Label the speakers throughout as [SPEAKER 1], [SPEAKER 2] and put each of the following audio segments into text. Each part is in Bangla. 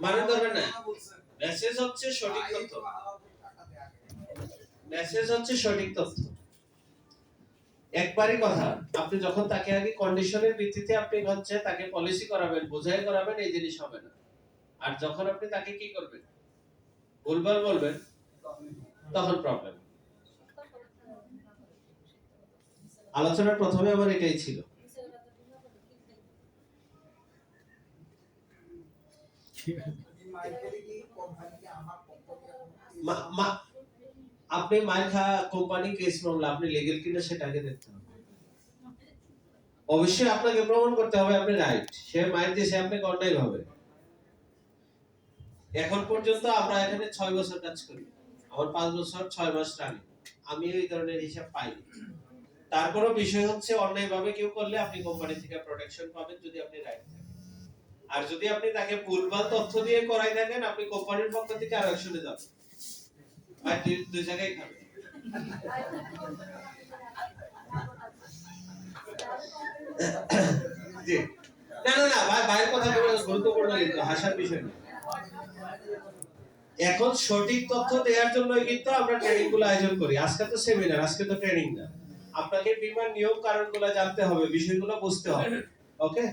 [SPEAKER 1] মানে ধরবেন না, মেসেজ হচ্ছে সঠিক তথ্য, মেসেজ হচ্ছে সঠিক তথ্য। একবারই কথা, আপনি যখন তাকে আগে কন্ডিশনের ভিত্তিতে আপনি হচ্ছে তাকে পলিসি করাবেন, বোঝাই করাবেন, এই জিনিস হবে না। আর যখন আপনি তাকে কি করবেন, ভুলভাল বলবেন, তখন প্রবলেম। আলোচনার প্রথমে আমার এটাই ছিল। আপনি মাইর খাওয়া কোম্পানি কেস মামলা, আপনি লিগ্যাল কিনা সেটা আগে দেখতে হবে। অবশ্যই আপনাকে প্রমাণ করতে হবে আপনি রাইট, সে মাইর দিয়েছে আপনাকে অন্যায় ভাবে। এখন পর্যন্ত আমরা এখানে 6 বছর কাজ করি, আমার 5 বছর 6 মাস রানিং, আমি এই ধরনের হিসাব পাইনি। তারপরও বিষয় হচ্ছে অন্যায় ভাবে কেউ করলে আপনি কোম্পানি থেকে প্রোটেকশন পাবেন যদি আপনি রাইট থাকেন। আর যদি আপনি তাকে ভুলভাল তথ্য দিয়ে করাই থাকেন, আপনি কোম্পানির পক্ষ থেকে আর অ্যাকশনে যাবেন, আর দুই জায়গায় খাবেন। জি, না না না ভাই, ভাইয়ের কথা গুরুত্বপূর্ণ, কিন্তু হাসার বিষয় না। এখন সঠিক তথ্য দেওয়ার জন্যই কিন্তু আমরা ট্রেনিং গুলো আয়োজন করি। আজকে তো সেমিনার, আজকে তো ট্রেনিং না। আপনাকে বিমার নিয়ম কারণগুলো জানতে হবে, বিষয়গুলো বুঝতে হবে। ওকে,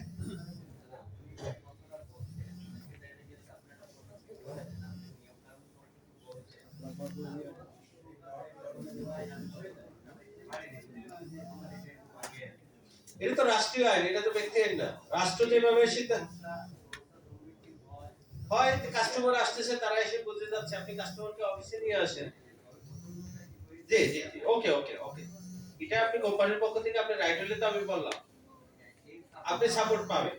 [SPEAKER 1] এটা তো রাষ্ট্রীয় আইন, এটা তো ব্যক্তি আইন না। রাষ্ট্র যেভাবে সিদ্ধান্ত হয়, কাস্টমার আসতেছে, তারা এসে বুঝে যাচ্ছে, আপনি কাস্টমারকে অফিসে নিয়ে আসেন। জি জি জি, ওকে ওকে ওকে, এটা আপনি কোম্পানির পক্ষ থেকে আপনি রাইট হলে তো আমি বললাম আপনি সাপোর্ট পাবেন।